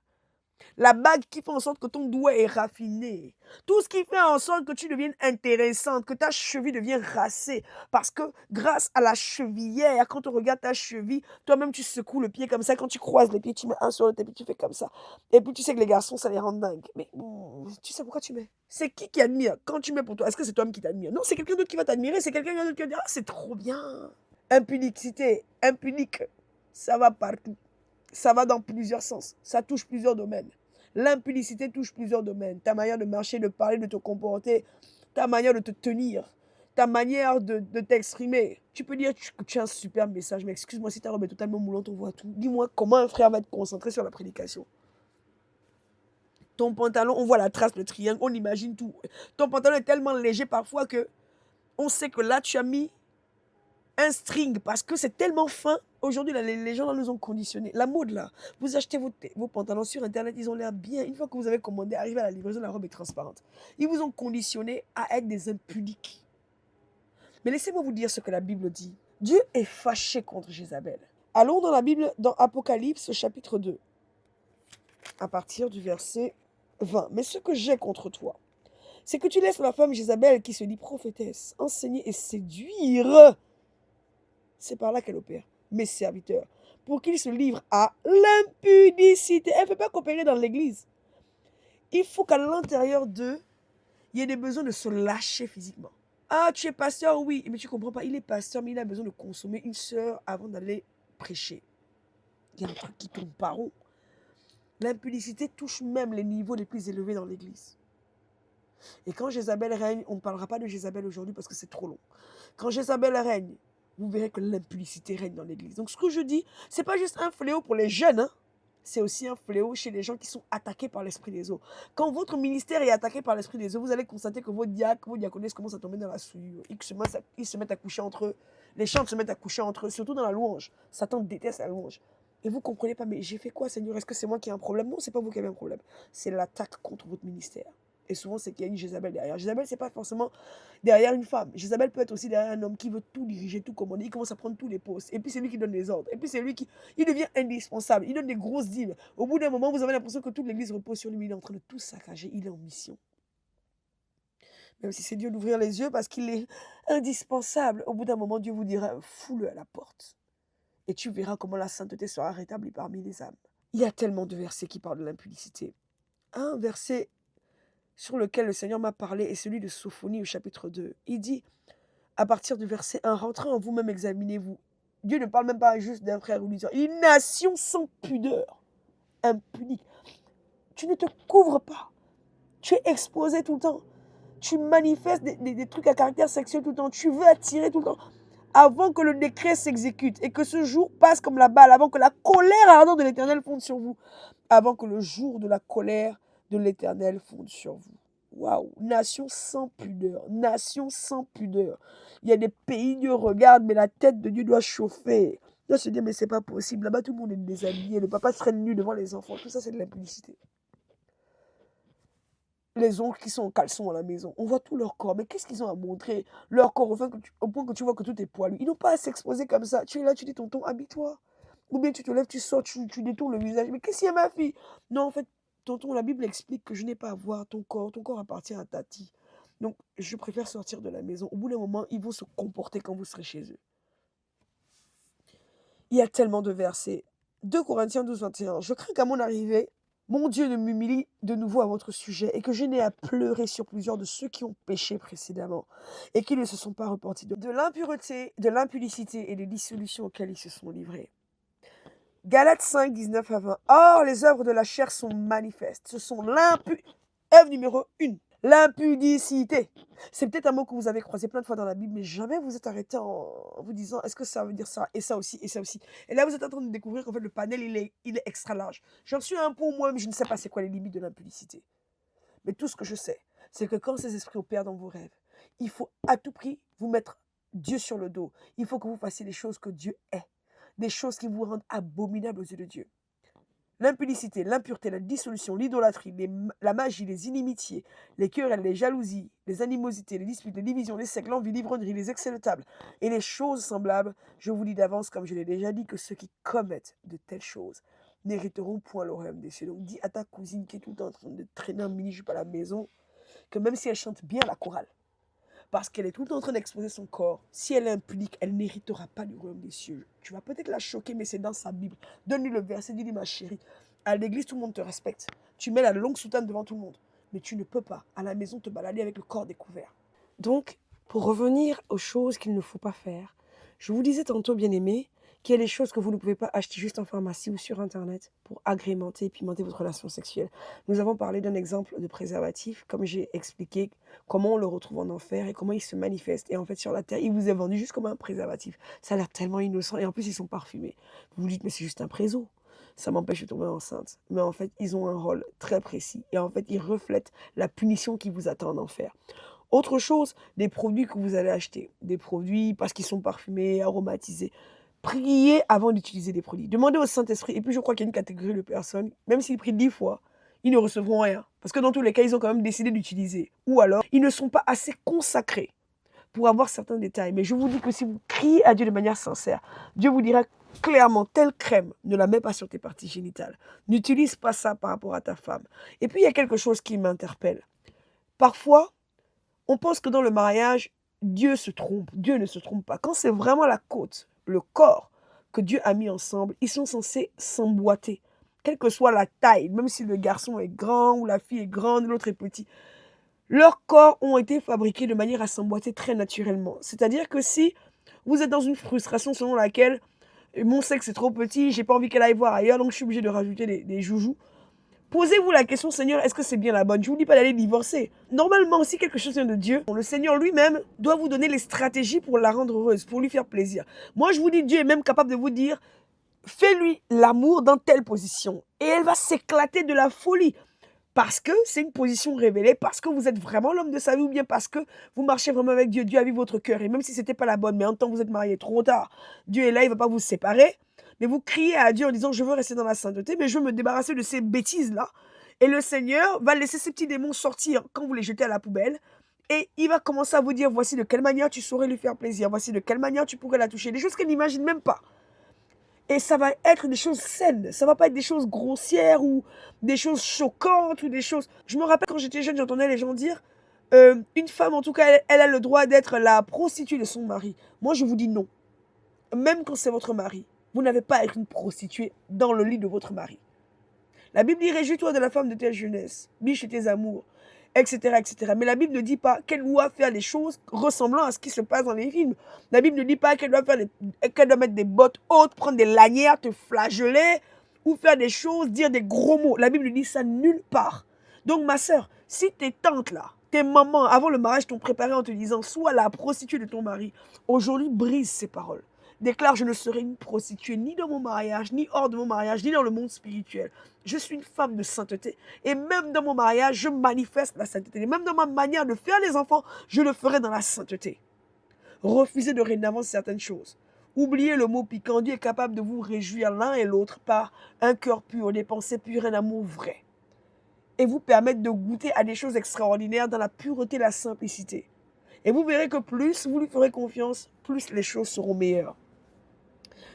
La bague qui fait en sorte que ton doigt est raffiné. Tout ce qui fait en sorte que tu deviennes intéressante, que ta cheville devienne racée. Parce que grâce à la chevillère, quand on regarde ta cheville, toi-même tu secoues le pied comme ça. Quand tu croises les pieds, tu mets un sur l'autre et puis tu fais comme ça. Et puis tu sais que les garçons, ça les rend dingues. Mais tu sais pourquoi tu mets? C'est qui admire? Quand tu mets pour toi, est-ce que c'est toi-même qui t'admire? Non, c'est quelqu'un d'autre qui va t'admirer. C'est quelqu'un d'autre qui va dire, ah, c'est trop bien. Impunicité, impunique, ça va partout. Ça va dans plusieurs sens. Ça touche plusieurs domaines. L'impudicité touche plusieurs domaines. Ta manière de marcher, de parler, de te comporter, ta manière de te tenir, ta manière de t'exprimer. Tu peux dire que tu as un super message, mais excuse-moi si ta robe est totalement moulante, on voit tout. Dis-moi comment un frère va être concentré sur la prédication. Ton pantalon, on voit la trace, le triangle, on imagine tout. Ton pantalon est tellement léger parfois que on sait que là, tu as mis un string parce que c'est tellement fin. Aujourd'hui, les gens là nous ont conditionnés. La mode là, vous achetez vos pantalons sur internet, ils ont l'air bien. Une fois que vous avez commandé, arrivé à la livraison, la robe est transparente. Ils vous ont conditionné à être des impudiques. Mais laissez-moi vous dire ce que la Bible dit. Dieu est fâché contre Jézabel. Allons dans la Bible, dans Apocalypse chapitre 2, à partir du verset 20. Mais ce que j'ai contre toi, c'est que tu laisses la femme Jézabel qui se dit prophétesse, enseigner et séduire. C'est par là qu'elle opère. Mes serviteurs, pour qu'ils se livrent à l'impudicité. Elle ne peut pas coopérer dans l'église. Il faut qu'à l'intérieur d'eux, il y ait des besoins de se lâcher physiquement. Ah, tu es pasteur, oui, mais tu ne comprends pas. Il est pasteur, mais il a besoin de consommer une sœur avant d'aller prêcher. Il y a un truc qui tourne pas rond. L'impudicité touche même les niveaux les plus élevés dans l'église. Et quand Jézabel règne, on ne parlera pas de Jézabel aujourd'hui parce que c'est trop long. Quand Jézabel règne, vous verrez que l'impudicité règne dans l'église. Donc ce que je dis, ce n'est pas juste un fléau pour les jeunes, hein? C'est aussi un fléau chez les gens qui sont attaqués par l'esprit des eaux. Quand votre ministère est attaqué par l'esprit des eaux, vous allez constater que vos diacres, vos diaconesses commencent à tomber dans la souillure. Ils se mettent à coucher entre eux. Les chantres se mettent à coucher entre eux, surtout dans la louange. Satan déteste la louange. Et vous ne comprenez pas, mais j'ai fait quoi, Seigneur? Est-ce que c'est moi qui ai un problème? Non, ce n'est pas vous qui avez un problème. C'est l'attaque contre votre ministère. Et souvent, c'est qu'il y a une Jézabel derrière. Jézabel, ce n'est pas forcément derrière une femme. Jézabel peut être aussi derrière un homme qui veut tout diriger, tout commander. Il commence à prendre tous les postes. Et puis, c'est lui qui donne les ordres. Et puis, c'est lui qui il devient indispensable. Il donne des grosses dîmes. Au bout d'un moment, vous avez l'impression que toute l'église repose sur lui. Il est en train de tout saccager. Il est en mission. Même si c'est Dieu d'ouvrir les yeux parce qu'il est indispensable. Au bout d'un moment, Dieu vous dira, fous-le à la porte. Et tu verras comment la sainteté sera rétablie parmi les âmes. Il y a tellement de versets qui parlent de l'impudicité. Un verset sur lequel le Seigneur m'a parlé est celui de Sophonie au chapitre 2. Il dit, à partir du verset 1, rentrez en vous-même, examinez-vous. Dieu ne parle même pas juste d'un frère ou d'une soeur. Une nation sans pudeur, impunique. Tu ne te couvres pas. Tu es exposé tout le temps. Tu manifestes des trucs à caractère sexuel tout le temps. Tu veux attirer tout le temps. Avant que le décret s'exécute et que ce jour passe comme la balle, avant que la colère ardente de l'Éternel fonde sur vous, avant que le jour de la colère de l'Éternel fonde sur vous. Waouh, nation sans pudeur, nation sans pudeur. Il y a des pays, Dieu regarde, mais la tête de Dieu doit chauffer. Il doit se dire, mais c'est pas possible. Là-bas, tout le monde est déshabillé. Le papa serait nu devant les enfants. Tout ça, c'est de l'impudicité. Les oncles qui sont en caleçon à la maison, on voit tout leur corps. Mais qu'est-ce qu'ils ont à montrer? Leur corps au point que tu vois que tout est poilu. Ils n'ont pas à s'exposer comme ça. Tu es là, tu dis, tonton, habille-toi. Ou bien tu te lèves, tu sors, tu détournes le visage. Mais qu'est-ce qu'il y a, ma fille? Non, en fait, tonton, la Bible explique que je n'ai pas à voir ton corps. Ton corps appartient à Tati. Donc, je préfère sortir de la maison. Au bout d'un moment, ils vont se comporter quand vous serez chez eux. Il y a tellement de versets. 2 Corinthiens 12, 21. Je crains qu'à mon arrivée, mon Dieu ne m'humilie de nouveau à votre sujet et que je n'ai à pleurer sur plusieurs de ceux qui ont péché précédemment et qui ne se sont pas repentis de l'impureté, de l'impudicité et des dissolutions auxquelles ils se sont livrés. Galates 5, 19 à 20. Or, les œuvres de la chair sont manifestes. Ce sont œuvre numéro 1, l'impudicité. C'est peut-être un mot que vous avez croisé plein de fois dans la Bible, mais jamais vous êtes arrêté en vous disant, est-ce que ça veut dire ça, et ça aussi, et ça aussi. Et là, vous êtes en train de découvrir qu'en fait, le panel, il est extra large. J'en suis un point moi, mais je ne sais pas c'est quoi les limites de l'impudicité. Mais tout ce que je sais, c'est que quand ces esprits opèrent dans vos rêves, il faut à tout prix vous mettre Dieu sur le dos. Il faut que vous fassiez les choses que Dieu est. Des choses qui vous rendent abominables aux yeux de Dieu. L'impudicité, l'impureté, la dissolution, l'idolâtrie, la magie, les inimitiés, les querelles, les jalousies, les animosités, les disputes, les divisions, les sectes, l'envie, l'ivrognerie, les excès de table et les choses semblables, je vous dis d'avance, comme je l'ai déjà dit, que ceux qui commettent de telles choses n'hériteront point le royaume des cieux. Donc dis à ta cousine qui est tout le temps en train de traîner un mini-jupe à la maison, que même si elle chante bien la chorale, parce qu'elle est tout le temps en train d'exposer son corps, si elle est impudique, elle n'héritera pas du royaume des cieux. Tu vas peut-être la choquer, mais c'est dans sa Bible. Donne-lui le verset, dis-lui ma chérie. À l'église, tout le monde te respecte. Tu mets la longue soutane devant tout le monde. Mais tu ne peux pas, à la maison, te balader avec le corps découvert. Donc, pour revenir aux choses qu'il ne faut pas faire, je vous disais tantôt, bien-aimés, qu'il y a des choses que vous ne pouvez pas acheter juste en pharmacie ou sur Internet pour agrémenter et pimenter votre relation sexuelle. Nous avons parlé d'un exemple de préservatif, comme j'ai expliqué comment on le retrouve en enfer et comment il se manifeste. Et en fait, sur la terre, il vous est vendu juste comme un préservatif. Ça a l'air tellement innocent et en plus, ils sont parfumés. Vous vous dites, mais c'est juste un préso. Ça m'empêche de tomber enceinte. Mais en fait, ils ont un rôle très précis. Et en fait, ils reflètent la punition qui vous attend en enfer. Autre chose, des produits que vous allez acheter. Des produits parce qu'ils sont parfumés, aromatisés. Priez avant d'utiliser des produits. Demandez au Saint-Esprit. Et puis, je crois qu'il y a une catégorie de personnes, même s'ils prient 10 fois, ils ne recevront rien. Parce que dans tous les cas, ils ont quand même décidé d'utiliser. Ou alors, ils ne sont pas assez consacrés pour avoir certains détails. Mais je vous dis que si vous criez à Dieu de manière sincère, Dieu vous dira clairement, telle crème, ne la mets pas sur tes parties génitales. N'utilise pas ça par rapport à ta femme. Et puis, il y a quelque chose qui m'interpelle. Parfois, on pense que dans le mariage, Dieu se trompe. Dieu ne se trompe pas. Quand c'est vraiment la côte, le corps que Dieu a mis ensemble, ils sont censés s'emboîter. Quelle que soit la taille, même si le garçon est grand ou la fille est grande, l'autre est petit. Leurs corps ont été fabriqués de manière à s'emboîter très naturellement. C'est-à-dire que si vous êtes dans une frustration selon laquelle mon sexe est trop petit, j'ai pas envie qu'elle aille voir ailleurs, donc je suis obligé de rajouter des joujoux. Posez-vous la question, Seigneur, est-ce que c'est bien la bonne? Je ne vous dis pas d'aller divorcer. Normalement, si quelque chose vient de Dieu, le Seigneur lui-même doit vous donner les stratégies pour la rendre heureuse, pour lui faire plaisir. Moi, je vous dis, Dieu est même capable de vous dire, fais-lui l'amour dans telle position. Et elle va s'éclater de la folie. Parce que c'est une position révélée, parce que vous êtes vraiment l'homme de sa vie, ou bien parce que vous marchez vraiment avec Dieu. Dieu a vu votre cœur. Et même si ce n'était pas la bonne, mais en tant que vous êtes mariés trop tard, Dieu est là, il ne va pas vous séparer. Mais vous criez à Dieu en disant, je veux rester dans la sainteté, mais je veux me débarrasser de ces bêtises-là. Et le Seigneur va laisser ces petits démons sortir quand vous les jetez à la poubelle. Et il va commencer à vous dire, voici de quelle manière tu saurais lui faire plaisir. Voici de quelle manière tu pourrais la toucher. Des choses qu'elle n'imagine même pas. Et ça va être des choses saines. Ça va pas être des choses grossières ou des choses choquantes ou des choses... Je me rappelle quand j'étais jeune, j'entendais les gens dire, une femme, en tout cas, elle a le droit d'être la prostituée de son mari. Moi, je vous dis non. Même quand c'est votre mari. Vous n'avez pas à être une prostituée dans le lit de votre mari. La Bible dit, réjouis-toi de la femme de ta jeunesse, biche tes amours, etc., etc. Mais la Bible ne dit pas qu'elle doit faire des choses ressemblant à ce qui se passe dans les films. La Bible ne dit pas qu'elle doit mettre des bottes hautes, prendre des lanières, te flageller, ou faire des choses, dire des gros mots. La Bible ne dit ça nulle part. Donc ma sœur, si tes tantes là, tes mamans, avant le mariage, t'ont préparé en te disant, sois la prostituée de ton mari, aujourd'hui brise ces paroles. Déclare, je ne serai une prostituée ni dans mon mariage, ni hors de mon mariage, ni dans le monde spirituel. Je suis une femme de sainteté. Et même dans mon mariage, je manifeste la sainteté. Et même dans ma manière de faire les enfants, je le ferai dans la sainteté. Refusez de dorénavant certaines choses. Oubliez le mot piquant. Dieu est capable de vous réjouir l'un et l'autre par un cœur pur, des pensées pures, un amour vrai. Et vous permettre de goûter à des choses extraordinaires dans la pureté et la simplicité. Et vous verrez que plus vous lui ferez confiance, plus les choses seront meilleures.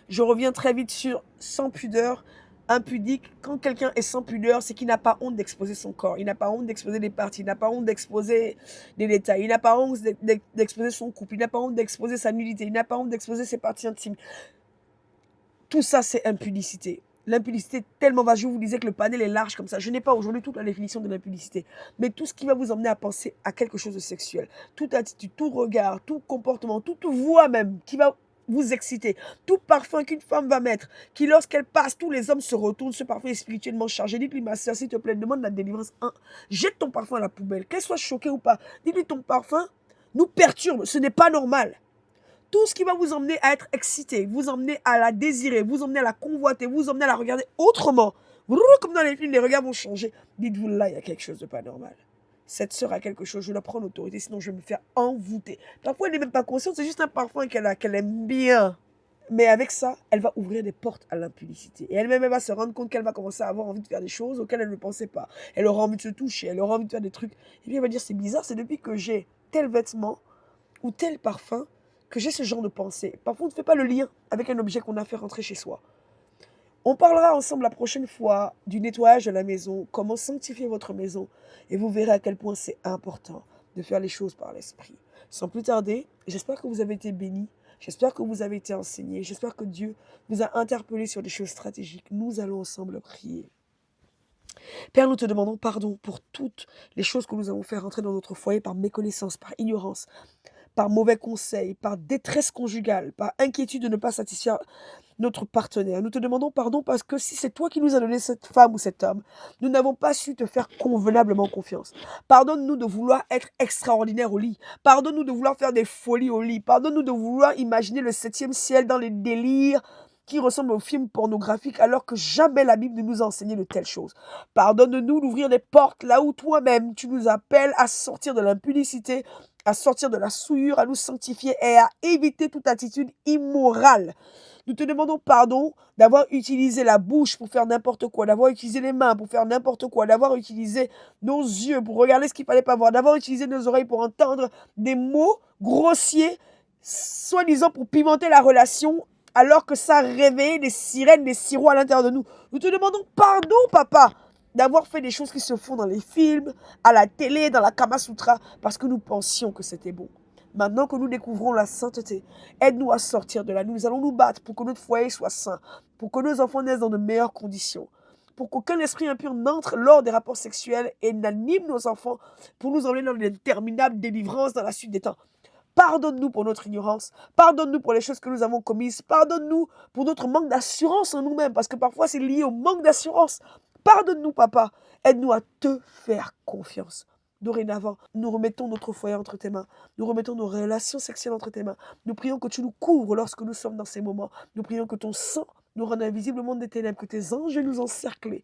Je reviens très vite sur sans pudeur, impudique. Quand quelqu'un est sans pudeur, c'est qu'il n'a pas honte d'exposer son corps. Il n'a pas honte d'exposer des parties. Il n'a pas honte d'exposer des détails. Il n'a pas honte d'exposer son couple. Il n'a pas honte d'exposer sa nudité. Il n'a pas honte d'exposer ses parties intimes. Tout ça, c'est impudicité. L'impudicité est tellement vaste. Je vous disais que le panel est large comme ça. Je n'ai pas aujourd'hui toute la définition de l'impudicité. Mais tout ce qui va vous emmener à penser à quelque chose de sexuel. Toute attitude, tout regard, tout comportement, toute voix même qui va vous exciter. Tout parfum qu'une femme va mettre, qui lorsqu'elle passe, tous les hommes se retournent, ce parfum est spirituellement chargé. Dites-lui, ma sœur, s'il te plaît, demande la délivrance. Jette ton parfum à la poubelle, qu'elle soit choquée ou pas. Dites-lui, ton parfum nous perturbe, ce n'est pas normal. Tout ce qui va vous emmener à être excité, vous emmener à la désirer, vous emmener à la convoiter, vous emmener à la regarder autrement. Comme dans les films, les regards vont changer. Dites-vous, là, il y a quelque chose de pas normal. Cette sœur a quelque chose, je la prends l'autorité, sinon je vais me faire envoûter. Parfois, elle n'est même pas consciente, c'est juste un parfum qu'elle a, qu'elle aime bien. Mais avec ça, elle va ouvrir des portes à l'impudicité. Et elle-même, elle va se rendre compte qu'elle va commencer à avoir envie de faire des choses auxquelles elle ne pensait pas. Elle aura envie de se toucher, elle aura envie de faire des trucs. Et puis elle va dire, c'est bizarre, c'est depuis que j'ai tel vêtement ou tel parfum que j'ai ce genre de pensée. Parfois, on ne fait pas le lien avec un objet qu'on a fait rentrer chez soi. On parlera ensemble la prochaine fois du nettoyage de la maison, comment sanctifier votre maison. Et vous verrez à quel point c'est important de faire les choses par l'esprit. Sans plus tarder, j'espère que vous avez été bénis. J'espère que vous avez été enseignés. J'espère que Dieu vous a interpellé sur des choses stratégiques. Nous allons ensemble prier. Père, nous te demandons pardon pour toutes les choses que nous avons fait rentrer dans notre foyer par méconnaissance, par ignorance, par mauvais conseils, par détresse conjugale, par inquiétude de ne pas satisfaire notre partenaire. Nous te demandons pardon parce que si c'est toi qui nous as donné cette femme ou cet homme, nous n'avons pas su te faire convenablement confiance. Pardonne-nous de vouloir être extraordinaire au lit. Pardonne-nous de vouloir faire des folies au lit. Pardonne-nous de vouloir imaginer le 7e ciel dans les délires qui ressemblent aux films pornographiques alors que jamais la Bible ne nous a enseigné de telles choses. Pardonne-nous d'ouvrir des portes là où toi-même tu nous appelles à sortir de l'impudicité, à sortir de la souillure, à nous sanctifier et à éviter toute attitude immorale. Nous te demandons pardon d'avoir utilisé la bouche pour faire n'importe quoi, d'avoir utilisé les mains pour faire n'importe quoi, d'avoir utilisé nos yeux pour regarder ce qu'il ne fallait pas voir, d'avoir utilisé nos oreilles pour entendre des mots grossiers, soi-disant pour pimenter la relation, alors que ça réveillait des sirènes, des sirops à l'intérieur de nous. Nous te demandons pardon, papa, d'avoir fait des choses qui se font dans les films, à la télé, dans la Kama Sutra, parce que nous pensions que c'était bon. Maintenant que nous découvrons la sainteté, aide-nous à sortir de là. Nous allons nous battre pour que notre foyer soit saint, pour que nos enfants naissent dans de meilleures conditions, pour qu'aucun esprit impur n'entre lors des rapports sexuels et n'anime nos enfants pour nous emmener dans l'interminable délivrance dans la suite des temps. Pardonne-nous pour notre ignorance, pardonne-nous pour les choses que nous avons commises, pardonne-nous pour notre manque d'assurance en nous-mêmes, parce que parfois c'est lié au manque d'assurance. Pardonne-nous, papa, aide-nous à te faire confiance. Dorénavant, nous remettons notre foyer entre tes mains. Nous remettons nos relations sexuelles entre tes mains. Nous prions que tu nous couvres lorsque nous sommes dans ces moments. Nous prions que ton sang nous rende invisibles au monde des ténèbres, que tes anges nous encerclent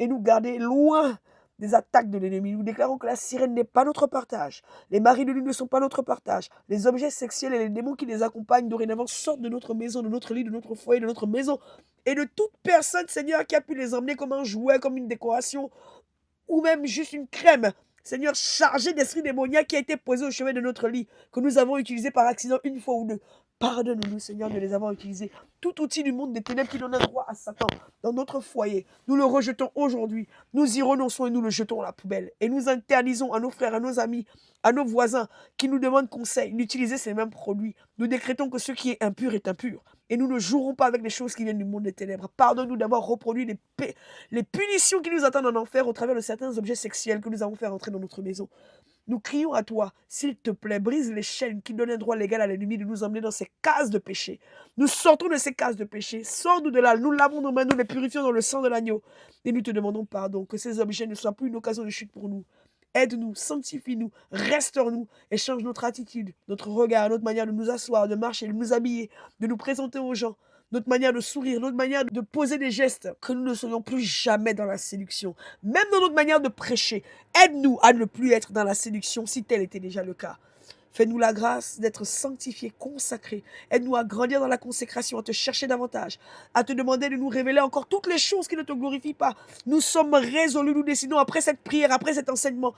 et nous garder loin des attaques de l'ennemi. Nous déclarons que la sirène n'est pas notre partage. Les maris de lune ne sont pas notre partage. Les objets sexuels et les démons qui les accompagnent dorénavant sortent de notre maison, de notre lit, de notre foyer, de notre maison et de toute personne, Seigneur, qui a pu les emmener comme un jouet, comme une décoration ou même juste une crème. Seigneur, chargé d'esprit démoniaque qui a été posé au chevet de notre lit, que nous avons utilisé par accident une fois ou deux. Pardonne-nous, Seigneur, de les avoir utilisés. Tout outil du monde des ténèbres qui donne un droit à Satan dans notre foyer, nous le rejetons aujourd'hui. Nous y renonçons et nous le jetons à la poubelle. Et nous interdisons à nos frères, à nos amis, à nos voisins qui nous demandent conseil d'utiliser ces mêmes produits. Nous décrétons que ce qui est impur est impur. Et nous ne jouerons pas avec les choses qui viennent du monde des ténèbres. Pardonne-nous d'avoir reproduit les punitions qui nous attendent en enfer au travers de certains objets sexuels que nous avons fait rentrer dans notre maison. Nous crions à toi, s'il te plaît, brise les chaînes qui donnent un droit légal à l'ennemi de nous emmener dans ces cases de péché. Nous sortons de ces cases de péché, sors-nous de là, nous lavons nos mains, nous les purifions dans le sang de l'agneau. Et nous te demandons pardon, que ces objets ne soient plus une occasion de chute pour nous. Aide-nous, sanctifie-nous, restaure-nous et change notre attitude, notre regard, notre manière de nous asseoir, de marcher, de nous habiller, de nous présenter aux gens, notre manière de sourire, notre manière de poser des gestes, que nous ne soyons plus jamais dans la séduction. Même dans notre manière de prêcher, aide-nous à ne plus être dans la séduction si tel était déjà le cas. Fais-nous la grâce d'être sanctifiés, consacrés. Aide-nous à grandir dans la consécration, à te chercher davantage, à te demander de nous révéler encore toutes les choses qui ne te glorifient pas. Nous sommes résolus, nous décidons après cette prière, après cet enseignement.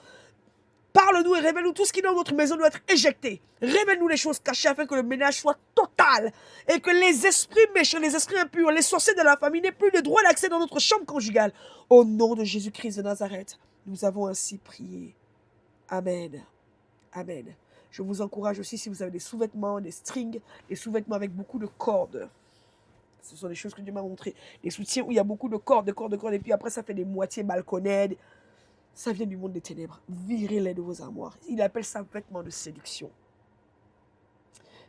Parle-nous et révèle-nous tout ce qui dans notre maison doit être éjecté. Révèle-nous les choses cachées afin que le ménage soit total et que les esprits méchants, les esprits impurs, les sorciers de la famille n'aient plus de droit d'accès dans notre chambre conjugale. Au nom de Jésus-Christ de Nazareth, nous avons ainsi prié. Amen. Amen. Je vous encourage aussi, si vous avez des sous-vêtements, des strings, des sous-vêtements avec beaucoup de cordes. Ce sont des choses que Dieu m'a montrées. Des soutiens où il y a beaucoup de cordes, et puis après ça fait des moitiés balconnettes. Ça vient du monde des ténèbres. Virez-les de vos armoires. Il appelle ça vêtements de séduction.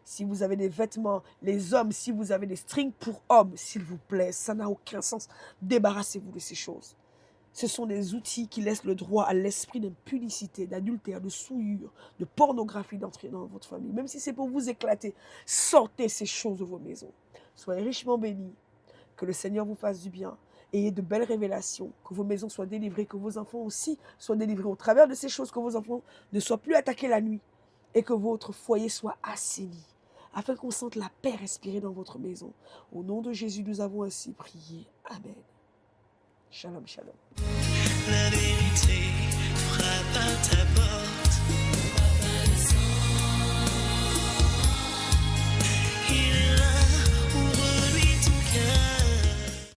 Si vous avez des vêtements, les hommes, si vous avez des strings pour hommes, s'il vous plaît, ça n'a aucun sens. Débarrassez-vous de ces choses. Ce sont des outils qui laissent le droit à l'esprit d'impunicité, d'adultère, de souillure, de pornographie d'entrer dans votre famille. Même si c'est pour vous éclater, sortez ces choses de vos maisons. Soyez richement bénis. Que le Seigneur vous fasse du bien. Ayez de belles révélations. Que vos maisons soient délivrées. Que vos enfants aussi soient délivrés. Au travers de ces choses, que vos enfants ne soient plus attaqués la nuit. Et que votre foyer soit assaini. Afin qu'on sente la paix respirer dans votre maison. Au nom de Jésus, nous avons ainsi prié. Amen. Shalom, shalom. La vérité frappe à ta porte.